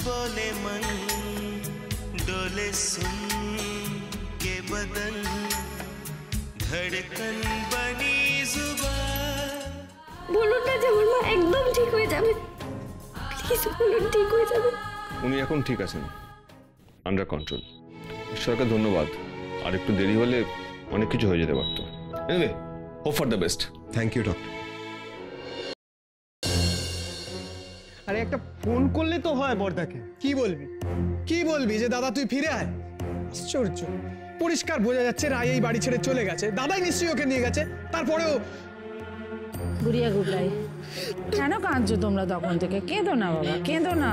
बोले मन डोले सुन के बदन धड़कन बनी जुबान বলুন না যে আমার মা একদম ঠিক হয়ে যাবে প্লিজ বলুন ঠিক হয়ে যাবে উনি এখন ঠিক আছেন আন্ডার কন্ট্রোল ঈশ্বরকে ধন্যবাদ আর একটু দেরি হলে অনেক কিছু হয়ে যেতে পারতো anyway hope for the best thank you doctor আরে একটা ফোন করলে তো হয় বড়দাকে কি বলবি যে দাদা তুই ফিরে আয় আশ্চর্য পরিষ্কার বোঝা যাচ্ছে রায় এই বাড়ি ছেড়ে চলে গেছে দাদাই নিশ্চয়ই ওকে নিয়ে গেছে তারপরেও গুড়িয়া গুবলাই কেন কাঁদছো তোমরা তখন থেকে কেঁদো না বাবা কেঁদো না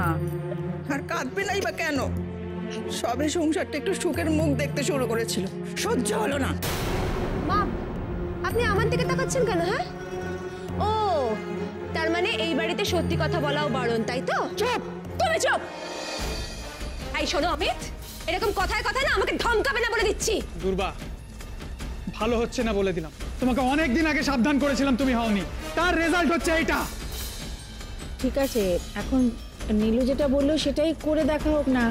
আর কাঁদবে নাই বা কেন সবে সংসারটা একটু সুখের মুখ দেখতে শুরু করেছিল সহ্য হলো না মা আপনি আমার দিকে তাকাচ্ছেন কেন হ্যাঁ ও তার মানে এই বাড়িতে সত্যি কথা বলাও বারণ তাই তো চুপ তুমি চুপ এই শোনো অমিত এরকম কথায় কথায় না আমাকে ধমকাবে না বলে দিচ্ছি দুর্বা ভালো হচ্ছে না বলে দিলাম তোমাকে অনেক দিন আগে সাবধান করেছিলাম তুমি হওনি তার রেজাল্ট হচ্ছে এইটা ঠিক আছে এখন নীলু যেটা বললো সেটাই করে দেখা হোক না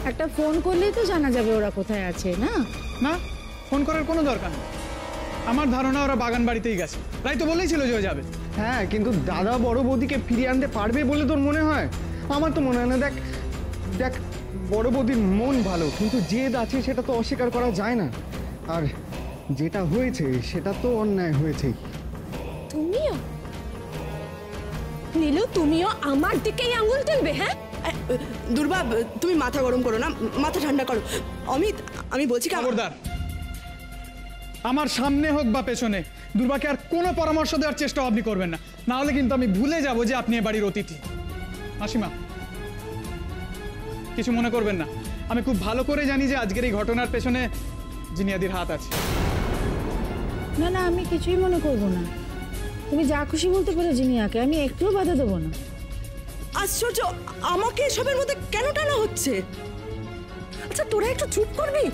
একটা ফোন করলেই তো জানা যাবে ওরা কোথায় আছে না না ফোন করার কোনো দরকার নেই আমার ধারণা ওরা বাগান বাড়িতেই গেছে রাই তো বলেই ছিল যে ও যাবে হ্যাঁ কিন্তু দাদা বড় বৌদিকে ফিরিয়ে আনতে পারবে বলে তোর মনে হয় আমার তো মনে হয় না দেখ দেখ বড় বৌদির মন ভালো কিন্তু জেদ আছে সেটা তো অস্বীকার করা যায় না আর যেটা হয়েছে সেটা তো অন্যায় হয়েছেই তুমিও নীলু তুমিও আমার দিকেই আঙুল তুলবে হ্যাঁ দুর্বা তুমি মাথা গরম করো না মাথা ঠান্ডা করো অমিত আমি বলছি কি খবরদার আমার সামনে হোক বা পেছনে দুর্বাকে আর কোনো পরামর্শ দেওয়ার চেষ্টা আপনি করবেন না না হলে কিন্তু আমি ভুলে যাব যে আপনি এ বাড়ির অতিথি মাসিমা কিছু মনে করবেন না আমি খুব ভালো করে জানি যে আজকের এই ঘটনার পেছনে জিনিয়াদির হাত আছে না না আমি কিছুই মনে করবো না তুমি যা খুশি বলতে পারো জিনিয়াকে আমি একটুও বাধা দেবো না আশ্চর্য আমাকে এসবের মধ্যে কেন টানা হচ্ছে আচ্ছা তোরা একটু চুপ করবি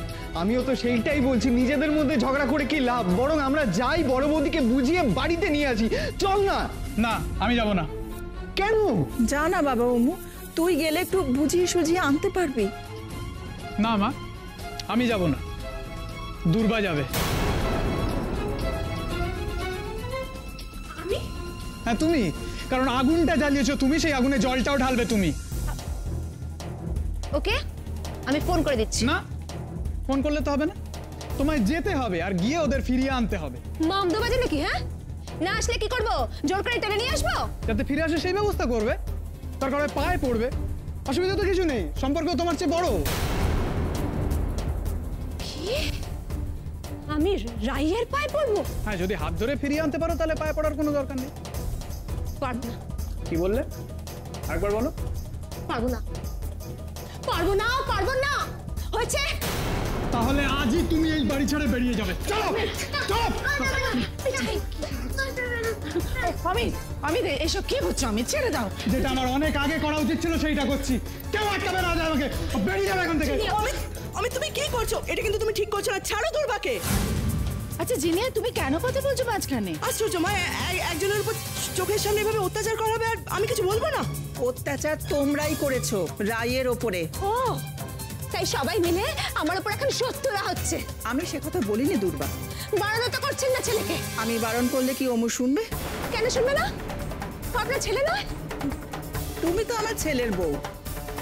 আমিও তো সেইটাই বলছি নিজেদের মধ্যে ঝগড়া করে কি লাভ বরং আমরা যাই বড় বৌদিকে বুঝিয়ে বাড়িতে নিয়ে আসি চল না না আমি যাব না কেন যা না বাবা ওমু তুই গেলে একটু বুঝিয়ে সুঝিয়ে আনতে পারবি না মা আমি যাব না দুর্বা যাবে আমি হ্যাঁ তুমি কারণ আগুনটা জ্বালিয়েছো তুমি সেই আগুনে জলটাও ঢালবে তুমি ওকে আমি ফোন করে দিচ্ছি না ফোন করলে তো হবে না তোমায় যেতে হবে আর গিয়ে ওদের ফিরিয়ে আনতে হবে মাম দো বাজে নাকি হ্যাঁ না আসলে কি করব জোর করে টেনে নিয়ে আসবো যাতে ফিরে আসে সেই ব্যবস্থা করবে তার কারণে পায়ে পড়বে অসুবিধা তো কিছু নেই সম্পর্ক তোমার চেয়ে বড় আমি রাইয়ের পায়ে পড়বো হ্যাঁ যদি হাত ধরে ফিরিয়ে আনতে পারো তাহলে পায়ে পড়ার কোনো দরকার নেই পারবো না কি বললে আরেকবার বলো পারবো না পারবো না পারবো না হয়েছে তাহলে আজই তুমি এই বাড়ি ছেড়ে বেরিয়ে যাবে চলো আমি এসব কি করছো আমি ছেড়ে দাও যেটা আমার অনেক আগে করা উচিত ছিল সেইটা করছি কেউ আটকাবে না আমাকে বেরিয়ে যাবে এখান থেকে অমিত তুমি কি করছো এটা কিন্তু তুমি ঠিক করছো না ছাড়ো দুর্বাকে আচ্ছা জিনিয়া তুমি কেন কথা বলছো মাঝখানে আশ্চর্য মা একজনের উপর চোখের সামনে এভাবে অত্যাচার করা হবে আর আমি কিছু বলবো না অত্যাচার তোমরাই করেছো রায়ের ওপরে ও তাই সবাই মিলে আমার উপর এখন শত্রুরা হচ্ছে আমি সে কথা বলিনি দুর্বা বারণ তো করছেন না ছেলেকে আমি বারণ করলে কি অমু শুনবে কেন শুনবে না আপনার ছেলে নয় তুমি তো আমার ছেলের বউ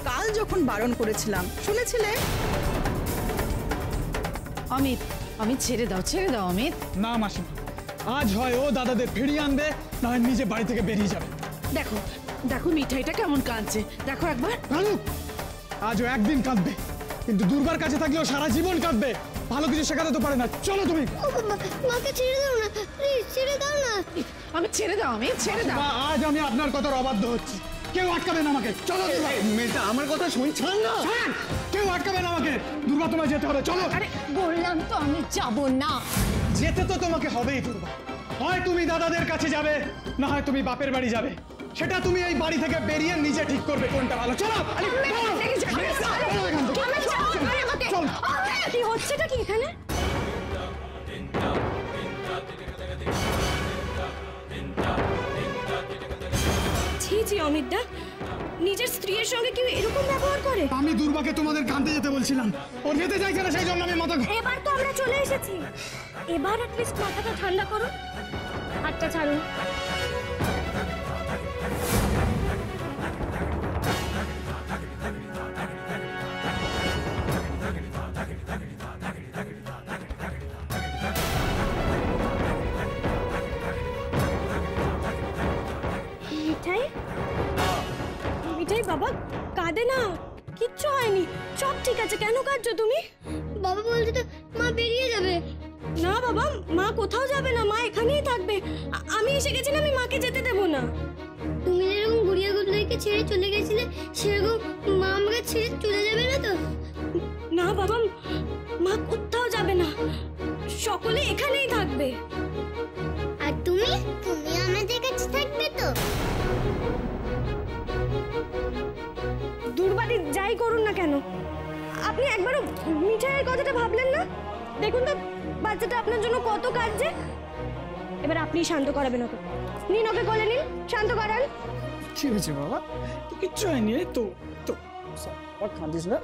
কাল যখন বারণ করেছিলাম শুনেছিলে অমিত অমিত ছেড়ে দাও অমিত না মাসিমা আজ হয় ও দাদাদের ফিরিয়ে আনবে না হয় নিজে বাড়ি থেকে বেরিয়ে যাবে দেখো দেখো মিঠাইটা কেমন কাঁদছে দেখো একবার আজও একদিন কাঁদবে কিন্তু দুর্বার কাছে থাকলেও সারা জীবন কাঁদবে ভালো কিছু শেখাতে তো পারে না চলো তুমি মাকে ছেড়ে দাও না প্লিজ ছেড়ে দাও না আমি ছেড়ে দাও আমি ছেড়ে দাও আজ আমি আপনার কথার অবাধ্য হচ্ছি কেউ আটকাবে না আমাকে চলো মেয়েটা আমার কথা শুন ছাড় না কেউ আটকাবে না আমাকে দুর্বা তোমায় যেতে হবে চলো আরে বললাম তো আমি যাব না যেতে তো তোমাকে হবেই দুর্বা হয় তুমি দাদাদের কাছে যাবে না হয় তুমি বাপের বাড়ি যাবে সেটা তুমি এই বাড়ি থেকে বেরিয়ে নিজে ঠিক করবে কোনটা ভালো চলো কি হচ্ছেটা কি এখানে ছি ছি অমিত দা নিজের স্ত্রীর সঙ্গে কেউ এরকম ব্যবহার করে? আমি দুর্বাকে তোমাদের কাঁদতে যেতে বলছিলাম, ও যেতে চাইছে না, সেই জন্য আমি মাথা এবার তো আমরা চলে এসেছি, এবার অ্যাটলিস্ট মাথাটা ঠান্ডা করুন, হাতটা ছাড়ুন। মিঠাই, মিঠাই বাবা কাঁদে না, কিচ্ছু হয়নি, সব ঠিক আছে। কেন কাঁদছো তুমি? বাবা বলছে তো মা বেরিয়ে যাবে। না বাবা, মা কোথাও যাবে না, মা এখানেই থাকবে। আমি এসে গেছি না, আমি মাকে যেতে দেবো না। তুমি যেরকম গুড়িয়া গুড়লাইকে ছেড়ে চলে গেছিলে সেরকম মা আমাকে ছেড়ে চলে যাবে না তো? না বাবা, মা কোথাও যাবে না, সকলে এখানেই থাকবে। আর তুমি তুমি আমাদের কাছে থাকবে তো? দুর্বাদি যাই করুন না কেন, আপনি একবারও মিঠাইয়ের কথাটা ভাবলেন না? দেখুন তো বাচ্চাটা আপনার জন্য কত কাঁদছে। এবার আপনি শান্ত করাবেন ওকে, নিন ওকে কোলে নিন, শান্ত করান। ঠিক আছে বাবা, তো কিচ্ছু হয়নি। এই তো তো আর কাঁদিস না।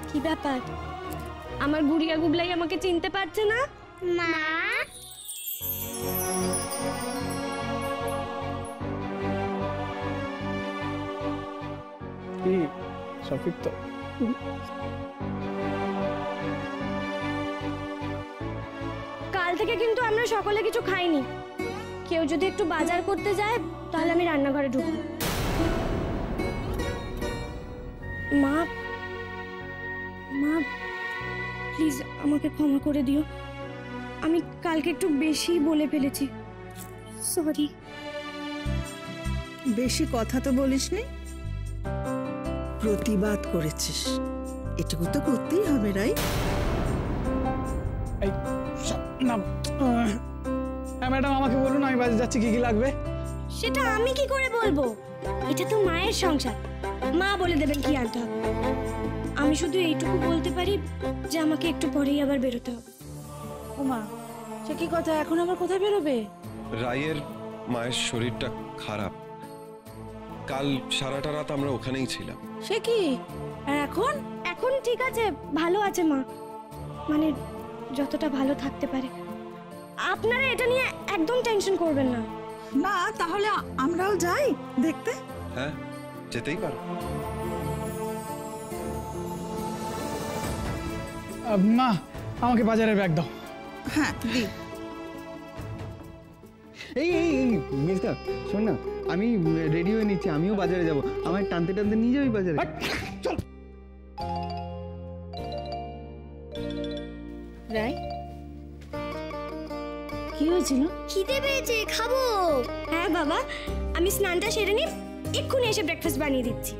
কি ব্যাপার, আমার গুড়িয়া গুবলাই আমাকে চিনতে পারছে না? মা কি সফিক তো কাল থেকে কিন্তু আমরা সকলে কিছু খাইনি। কেউ যদি একটু বাজার করতে যায় তাহলে আমি রান্নাঘরে ঢুকবো। মা, মা প্লিজ আমাকে ক্ষমা করে দিও, আমি কালকে একটু বেশি বলে ফেলেছি, সরি। বেশি কথা তো বলিসনি, প্রতিবাদ করেছিস, এটুকু তো করতেই হবে রাই। এই না, হ্যাঁ ম্যাডাম আমাকে বলুন, আমি বাজারে যাচ্ছি, কি কি লাগবে? সেটা আমি কি করে বলবো? এটা তো মায়ের সংসার, মা বলে দেবেন কি আনতে হবে। আমি শুধু এইটুকু বলতে পারি যে আমাকে একটু পরেই আবার বেরোতে হবে। ও মা, সে কি কথা, এখন আবার কোথায় বেরোবে? রায়ের মায়ের শরীরটা খারাপ, কাল সারাটা রাত আমরা ওখানেই ছিলাম। সে কি, আর এখন? এখন ঠিক আছে, ভালো আছে মা, মানে যতটা ভালো থাকতে পারে। আপনারা এটা নিয়ে একদম টেনশন করবেন না। না তাহলে আমরাও যাই দেখতে। হ্যাঁ, যেতেই পারো। মা আমাকে বাজারের ব্যাগ দাও। হ্যাঁ দি। এই এই এই মিস্টার, শোন না, আমি রেডি হয়ে নিচ্ছি, আমিও বাজারে যাব, আমার টানতে টানতে নিয়ে যাবি বাজারে। চল। রাই, কি হয়েছিল? খিদে পেয়েছে, খাবো। হ্যাঁ বাবা, আমি স্নানটা সেরে নিই, এক্ষুনি এসে ব্রেকফাস্ট বানিয়ে দিচ্ছি।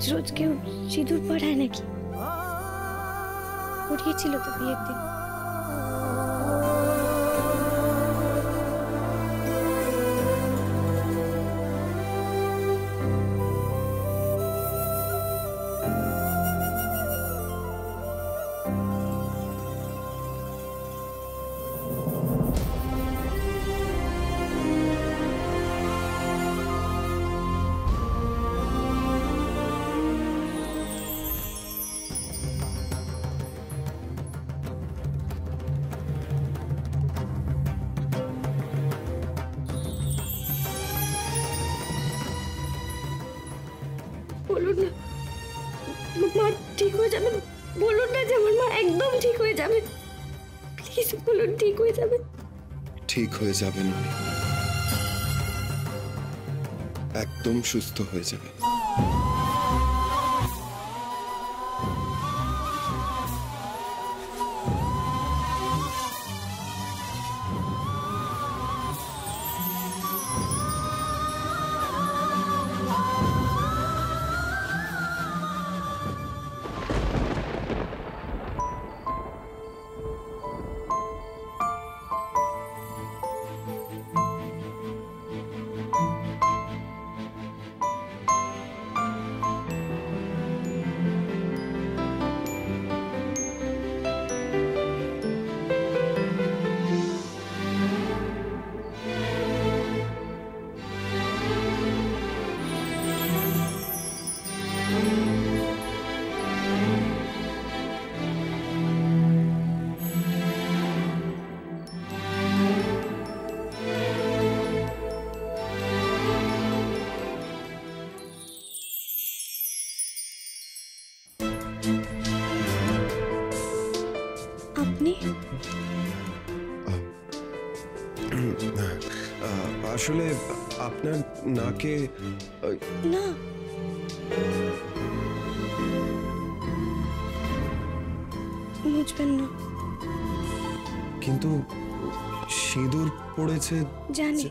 রোজ রোজ কেউ সিঁদুর পরায় নাকি? পরিয়েছিল তো বিয়ের দিন। বলুন না মা ঠিক হয়ে যাবে, বলুন না যে আমার মা একদম ঠিক হয়ে যাবে, প্লিজ বলুন ঠিক হয়ে যাবে। ঠিক হয়ে যাবেন, একদম সুস্থ হয়ে যাবে। আপনি আসলে আপনার নাকে না বুঝবেন না, কিন্তু সিঁদুর পড়েছে জানি।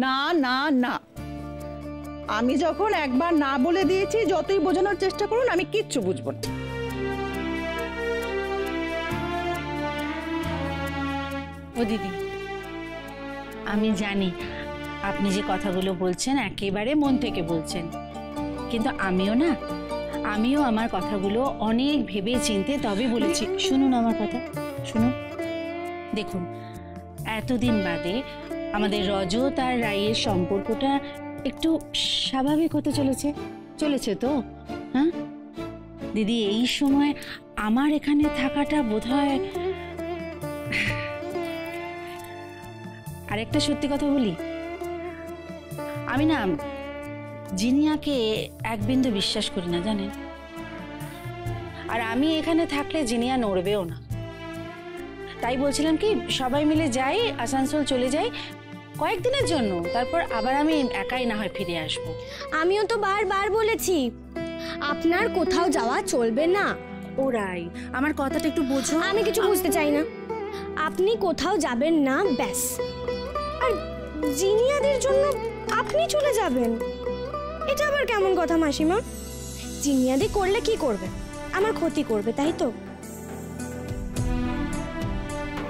না না না, আমি যখন একবার না বলে দিয়েছি, যতই বোঝানোর চেষ্টা করুন আমি কিচ্ছু বুঝবো না। ও দিদি, আমি জানি আপনি যে কথাগুলো বলছেন একেবারে মন থেকে বলছেন, কিন্তু আমিও আমার কথাগুলো অনেক ভেবে চিন্তে তবে বলেছি। শুনুন আমার কথা, শুনুন। দেখুন, এতদিন বাদে আমাদের রজত আর রায়ের সম্পর্কটা একটু স্বাভাবিক হতে চলেছে তো। হ্যাঁ দিদি, এই সময় আমার এখানে থাকাটা বোধহয়। আর একটা সত্যি কথা বলি, আমি না জিনিয়াকে এক বিন্দু বিশ্বাস করি না, জানেন। আর আমি এখানে থাকলে জিনিয়া নড়বেও না। তাই বলছিলাম কি, সবাই মিলে যাই, আসানসোল চলে যাই কয়েকদিনের জন্য, তারপর আবার আমি একাই না হয় ফিরে আসব। আমিও তো বারবার বলেছি আপনার কোথাও যাওয়া চলবে না। ওরাই, আমার কথাটা একটু বোঝো। আমি কিছু বুঝতে চাই না, আপনি কোথাও যাবেন না, ব্যাস। আর জিনিয়াদের জন্য আপনি চলে যাবেন, এটা আবার কেমন কথা মাসিমা? জিনিয়াদি করলে কি করবে? আমার ক্ষতি করবে, তাই তো?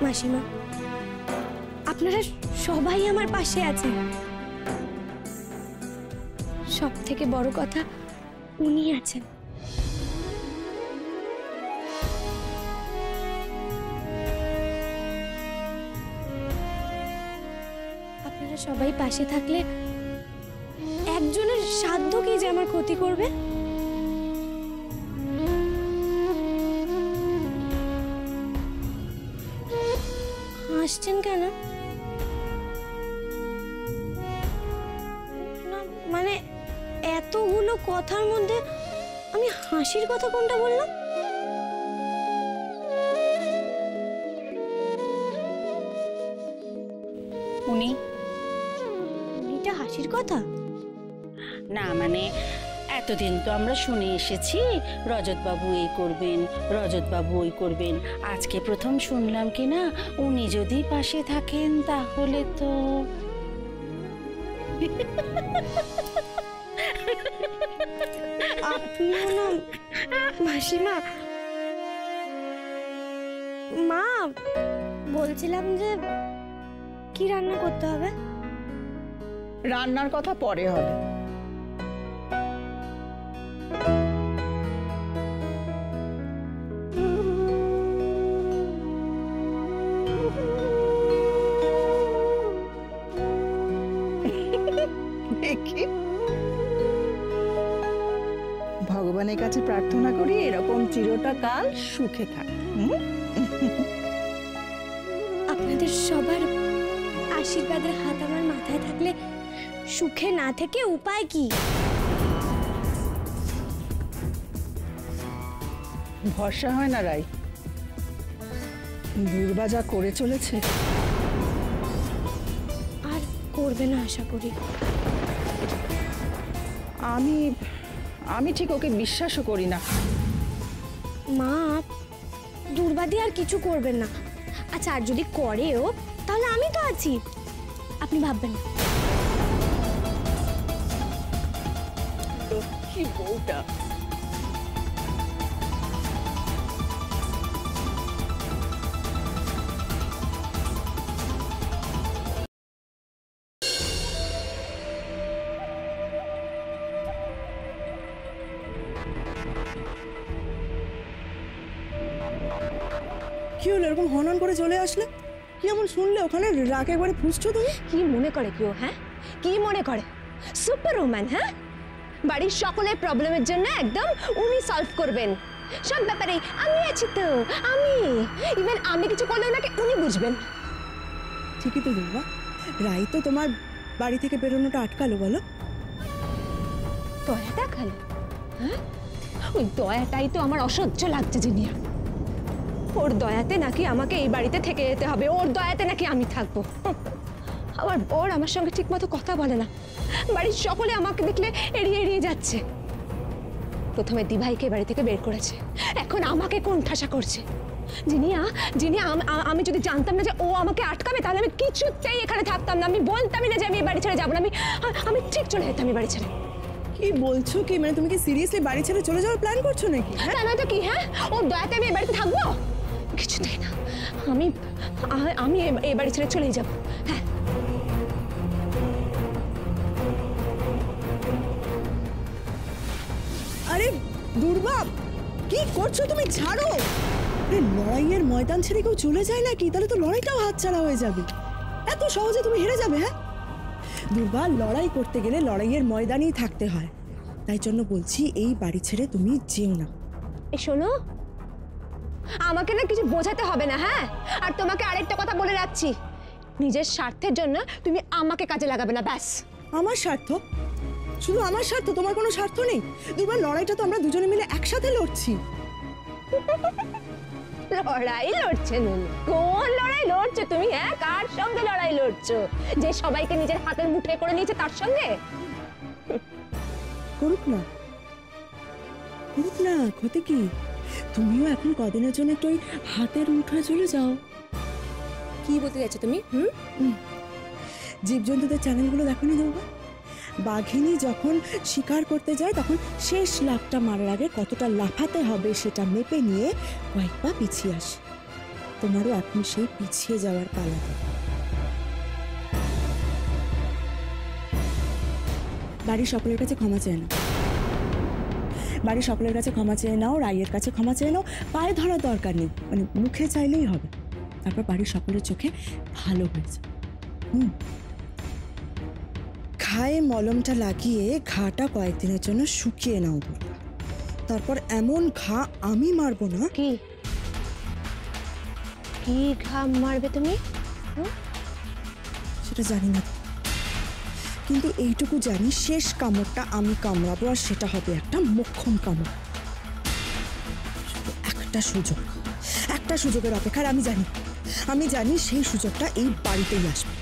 মাসিমা, আপনারা সবাই আমার পাশে আছেন, সব থেকে বড় কথা উনি আছেন। সবাই পাশে থাকলে একজনের সাধ্য কি যে আমার ক্ষতি করবে? হাসছেন কেন? না মানে এতগুলো কথার মধ্যে আমি হাসির কথা কোনটা বললাম? উনিটা হাসির কথা না, মানে এতদিন তো আমরা শুনে এসেছি রজতবাবু এই করবেন, রজতবাবু ওই করবেন। আজকে প্রথম শুনলাম কি না উনি যদি পাশে থাকেন তাহলে তো আপনিও না মাসিমা। মা, বলছিলাম যে কি রান্না করতে হবে? রান্নার কথা পরে হবে। দেখি, ভগবানের কাছে প্রার্থনা করি এরকম চিরটা কাল সুখে থাক। আপনাদের সবার আশীর্বাদের হাত আমার মাথায় থাকলে সুখে না থেকে উপায় কি? ভরসা হয় না রাই, দুর্বা যা করে চলেছে আর করবে না আশা করি। আমি ঠিক ওকে বিশ্বাসও করি না। মা, দুর্বাদি আর কিছু করবেন না। আচ্ছা, আর যদি করেও তাহলে আমি তো আছি, আপনি ভাববেন না। কি বউটা! কি হলো, এরকম হনন করে চলে আসলে? কি এমন শুনলে ওখানে রাগ একবারে ফুসছো তুমি? কি মনে করে কেউ? হ্যাঁ, কি মনে করে? Super woman? হ্যাঁ, বাড়ির সকলের প্রবলেমের জন্য একদম উনি সলভ করবেন সব ব্যাপারে। আমি আছি তো, আমি ইভেন আমি কিছু করলে ওনাকে উনি বুঝবেন। ঠিকই তো দুর্বা, রাই তো তোমার বাড়ি থেকে বেরোনোটা আটকালো বলো। দয়াটা খালো? হ্যাঁ, ওই দয়াটাই তো আমার অসহ্য লাগছে জিনিয়া। ওর দয়াতে নাকি আমাকে এই বাড়িতে থেকে যেতে হবে, ওর দয়াতে নাকি আমি থাকবো। আমার বর আমার সঙ্গে ঠিক মতো কথা বলে না, বাড়ির সকলে আমাকে দেখলে এড়িয়ে এড়িয়ে যাচ্ছে। প্রথমে দিভাইকে বাড়ি থেকে বের করেছে, এখন আমাকে কোণঠাসা করছে। জিনিয়া, জিনিয়া, আমি যদি জানতাম না যে ও আমাকে আটকাবে তাহলে আমি কিছুতেই এখানে থাকতাম না। আমি বলতামই না যে আমি এই বাড়ি ছেড়ে যাবো না। আমি ঠিক চলে যেতাম এই বাড়ি ছেড়ে। কি বলছো কি? মানে তুমি কি সিরিয়াসলি বাড়ি ছেড়ে চলে যাওয়ার প্ল্যান করছো নাকি? তা নয়তো কি? হ্যাঁ, ওর দয়াতে আমি এই বাড়িতে থাকবো? কিছুতেই না। আমি এই বাড়ি ছেড়ে চলেই যাবো। হ্যাঁ, আরে দুর্বা, কি করছো তুমি? ছাড়ো। আরে লড়াইয়ের ময়দান ছেড়ে কেউ চলে যায় নাকি? তাহলে তো লড়াইটাও হাতছাড়া হয়ে যাবে। এত সহজে তুমি হেরে যাবে? হ্যাঁ দুর্বা, লড়াই করতে গেলে লড়াইয়ের ময়দানেই থাকতে হয়। তাই জন্য বলছি এই বাড়ি ছেড়ে তুমি যেও না। এই শোনো, আমাকে না কিছু বোঝাতে হবে না। হ্যাঁ, আর তোমাকে আরেকটা কথা বলে রাখছি, নিজের স্বার্থের জন্য তুমি আমাকে কাজে লাগাবে না, ব্যাস। আমার স্বার্থ? শুধু আমার স্বার্থ, তোমার কোনো স্বার্থ নেই? দুর্বা, লড়াইটা তো আমরা দুজনে মিলে একসাথে লড়ছি। লড়াই লড়ছে নুন? কোন লড়াই লড়ছো তুমি? হ্যাঁ, কার সঙ্গে লড়াই লড়ছো? যে সবাইকে নিজের হাতের মুঠোয় করে নিয়েছে তার সঙ্গে? করুক না, করুক না, ক্ষতি কি? তুমিও এখন কদিনের জন্য একটু ওই হাতের মুঠোয় চলে যাও। কি বলতে যাচ্ছ তুমি? জীবজন্তুদের চ্যানেলগুলো দেখোনি দুর্বা? বাঘিনী যখন শিকার করতে যায় তখন শেষ লাফটা মারার আগে কতটা লাফাতে হবে সেটা মেপে নিয়ে কয়েক পা পিছিয়ে আসে। তোমারও এখন সেই পিছিয়ে যাওয়ার পালা। বাড়ির সকলের কাছে ক্ষমা চেয়ে নাও, বাড়ির সকলের কাছে ক্ষমা চেয়ে নাও, রাইয়ের কাছে ক্ষমা চেয়ে নাও। পায়ে ধরার দরকার নেই, মানে মুখে চাইলেই হবে। তারপর বাড়ির সকলের চোখে ভালো হয়েছে। ঘায়ে মলমটা লাগিয়ে ঘাটা কয়েকদিনের জন্য শুকিয়ে নাও। তারপর এমন ঘা আমি মারবো না। কি কি ঘা মারবে তুমি? সেটা জানি না, কিন্তু এইটুকু জানি শেষ কামড়টা আমি কামড়াবো, আর সেটা হবে একটা মোক্ষম কামড়। একটা সুযোগের অপেক্ষায়। আমি জানি সেই সুযোগটা এই বাড়িতেই আসবে।